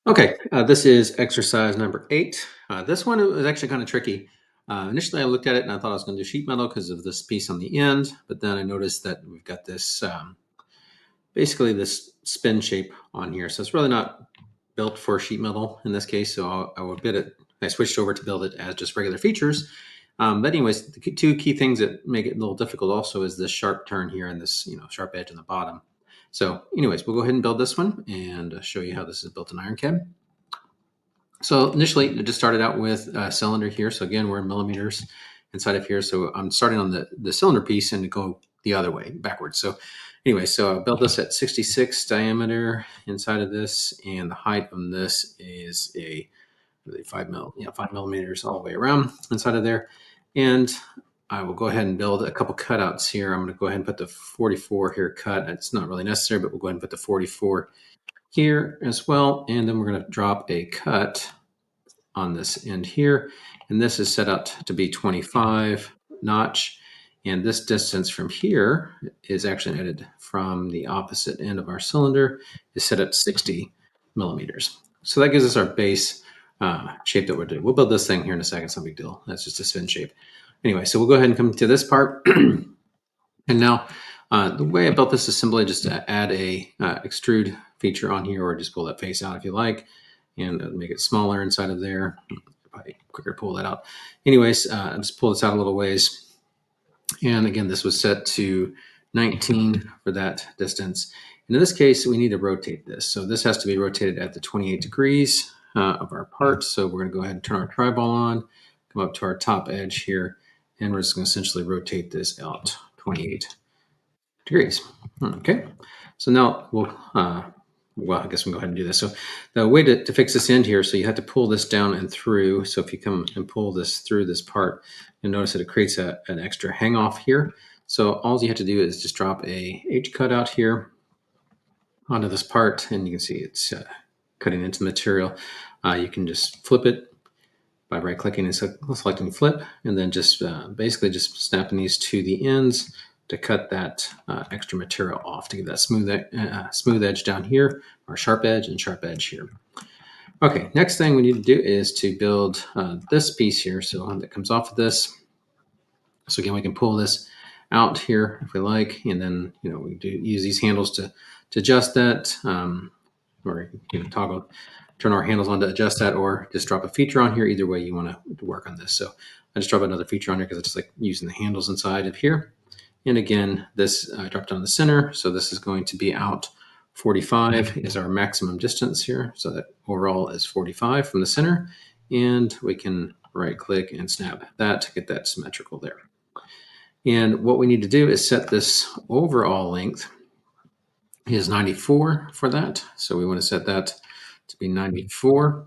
Okay, this is exercise number 8. This one was actually kind of tricky. Initially, I looked at it and I thought I was going to do sheet metal because of this piece on the end, but then I noticed that we've got this basically this spin shape on here. So it's really not built for sheet metal in this case. So I will bid it. I switched over to build it as just regular features. But anyways, the two key things that make it a little difficult also is this sharp turn here and this sharp edge on the bottom. So anyways, we'll go ahead and build this one and show you how this is built in IronCAD. So initially, it just started out with a cylinder here. So again, we're in millimeters inside of here. So I'm starting on the cylinder piece and go the other way, backwards. So anyway, so I built this at 66 diameter inside of this, and the height on this is a 5 millimeters all the way around inside of there. And I will go ahead and build a couple cutouts here. I'm going to go ahead and put the 44 here cut. It's not really necessary, but we'll go ahead and put the 44 here as well. And then we're going to drop a cut on this end here. And this is set up to be 25 notch. And this distance from here is actually added from the opposite end of our cylinder is set at 60 millimeters. So that gives us our base shape that we're doing. We'll build this thing here in a second, it's no big deal. That's just a spin shape. Anyway, so we'll go ahead and come to this part. And now the way I built this is simply just to add a extrude feature on here, or just pull that face out if you like, and make it smaller inside of there. Probably quicker to pull that out. Anyways, just pull this out a little ways. And again, this was set to 19 for that distance. And in this case, we need to rotate this. So this has to be rotated at the 28 degrees of our part. So we're going to go ahead and turn our tri-ball on, come up to our top edge here, and we're just going to essentially rotate this out 28 degrees. Okay, so now well, I guess we can go ahead and do this. So the way to fix this end here, so you have to pull this down and through. So if you come and pull this through this part, you'll notice that it creates an extra hang off here. So all you have to do is just drop a H cut out here onto this part, and you can see it's cutting into the material. You can just flip it by right clicking and selecting flip, and then just basically just snapping these to the ends to cut that extra material off to give that smooth edge down here, or sharp edge and sharp edge here. Okay, next thing we need to do is to build this piece here. So that comes off of this. So again, we can pull this out here if we like, and then we do use these handles to adjust that, or toggle, turn our handles on to adjust that, or just drop a feature on here. Either way you want to work on this. So I just drop another feature on here because I just like using the handles inside of here. And again, this I dropped down the center, so this is going to be out 45 is our maximum distance here. So that overall is 45 from the center, and we can right click and snap that to get that symmetrical there. And what we need to do is set this overall length is 94 for that. So we want to set that to be 94.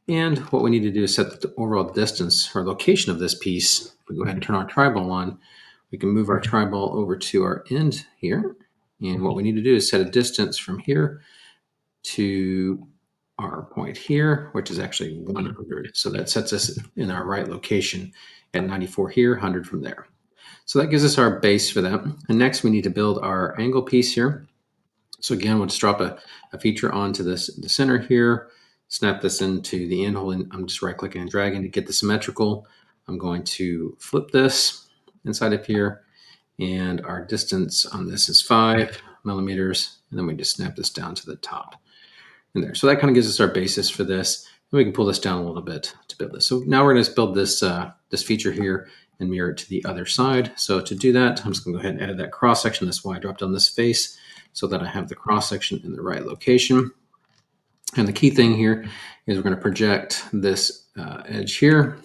And what we need to do is set the overall distance or location of this piece. If we go ahead and turn our tri-ball on, we can move our tri-ball over to our end here. And what we need to do is set a distance from here to our point here, which is actually 100. So that sets us in our right location at 94 here, 100 from there. So that gives us our base for that. And next we need to build our angle piece here. So again, we'll just drop a feature onto the center here, snap this into the end hole, and I'm just right clicking and dragging to get the symmetrical. I'm going to flip this inside of here, and our distance on this is 5 millimeters, and then we just snap this down to the top in there. So that kind of gives us our basis for this. And we can pull this down a little bit to build this. So now we're going to build this this feature here and mirror it to the other side. So to do that, I'm just going to go ahead and edit that cross section. That's why I dropped on this face, so that I have the cross section in the right location. And the key thing here is we're going to project this edge here,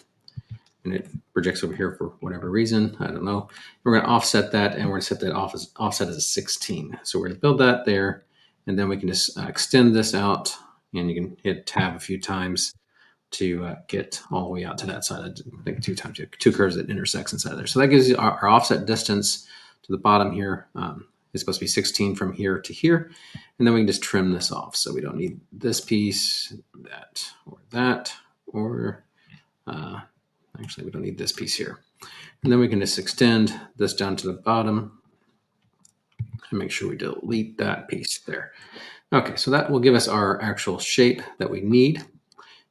and it projects over here for whatever reason, I don't know. We're going to offset that, and we're going to set that offset as a 16. So we're going to build that there, and then we can just extend this out, and you can hit tab a few times to get all the way out to that side. I think two curves that intersects inside there. So that gives you our offset distance to the bottom here. It's supposed to be 16 from here to here. And then we can just trim this off. So we don't need this piece, that, or actually we don't need this piece here. And then we can just extend this down to the bottom and make sure we delete that piece there. Okay, so that will give us our actual shape that we need.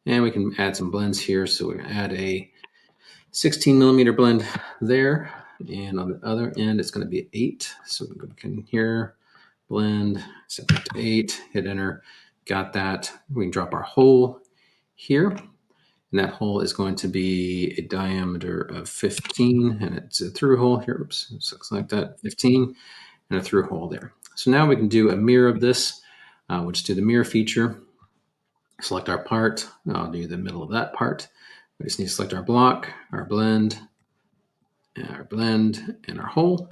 And we can add some blends here. So we're going to add a 16 millimeter blend there. And on the other end, it's going to be 8. So we can here, blend, set that to 8, hit enter. Got that. We can drop our hole here. And that hole is going to be a diameter of 15. And it's a through hole here. Oops, it looks like that, 15. And a through hole there. So now we can do a mirror of this. We'll just do the mirror feature. Select our part. I'll do the middle of that part. We just need to select our block, our blend, and our hole.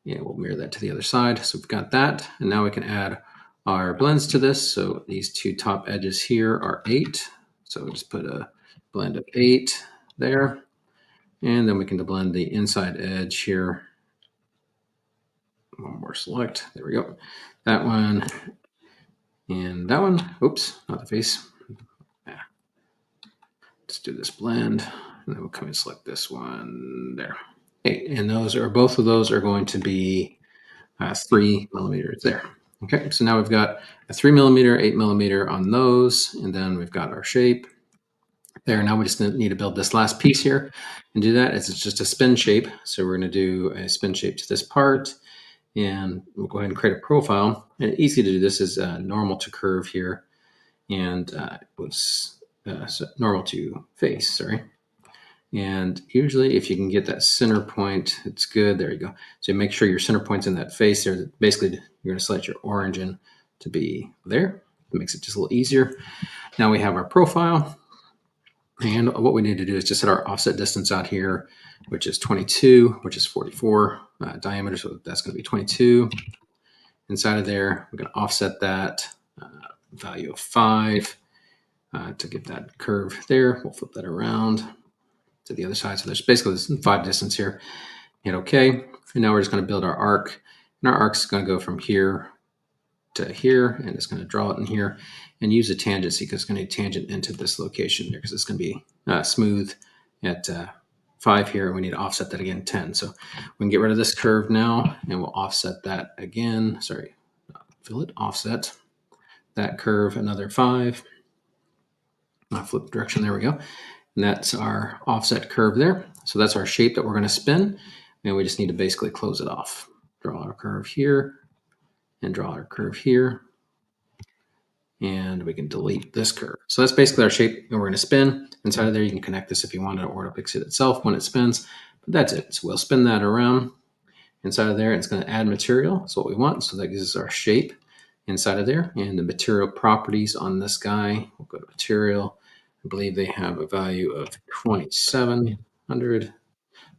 And we'll mirror that to the other side. So we've got that. And now we can add our blends to this. So these two top edges here are 8. So we'll just put a blend of 8 there. And then we can blend the inside edge here. One more select. There we go. That one and that one. Oops, not the face. Yeah. Let's do this blend. And then we'll come and select this one there. Okay, and both of those are going to be 3 millimeters there. Okay, so now we've got a 3 millimeter, 8 millimeter on those, and then we've got our shape there. Now we just need to build this last piece here and do that. It's just a spin shape. So we're going to do a spin shape to this part, and we'll go ahead and create a profile. And easy to do this is normal to curve here, and normal to face, sorry. And usually if you can get that center point, it's good. There you go. So make sure your center point's in that face there. Basically, you're going to select your origin to be there. It makes it just a little easier. Now we have our profile. And what we need to do is just set our offset distance out here, which is 22, which is 44 diameter. So that's going to be 22. Inside of there, we're going to offset that value of 5 to get that curve there. We'll flip that around to the other side. So there's basically this 5 distance here. Hit OK. And now we're just going to build our arc. And our arc is going to go from here to here. And it's going to draw it in here. And use a tangent because it's going to tangent into this location here because it's going to be smooth at 5 here. We need to offset that again 10. So we can get rid of this curve now. And we'll offset that again. Sorry, fill it, offset that curve another 5. I'll flip the direction. There we go. And that's our offset curve there. So that's our shape that we're going to spin. And we just need to basically close it off. Draw our curve here and draw our curve here. And we can delete this curve. So that's basically our shape and we're going to spin. Inside of there, you can connect this if you wanted, or it'll fix it itself when it spins. But that's it. So we'll spin that around inside of there. And it's going to add material. That's what we want. So that gives us our shape inside of there. And the material properties on this guy, we'll go to material. I believe they have a value of 2,700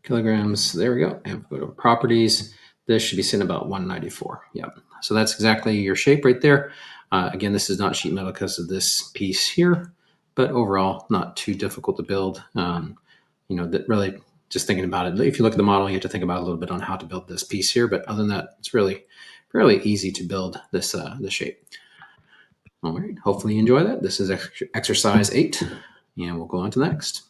kilograms. There we go. And go to properties. This should be sitting about 194. Yep. So that's exactly your shape right there. Again, this is not sheet metal because of this piece here, but overall not too difficult to build. That really just thinking about it. If you look at the model, you have to think about a little bit on how to build this piece here. But other than that, it's really fairly easy to build this shape. All right. Hopefully you enjoy that. This is exercise 8, and we'll go on to the next.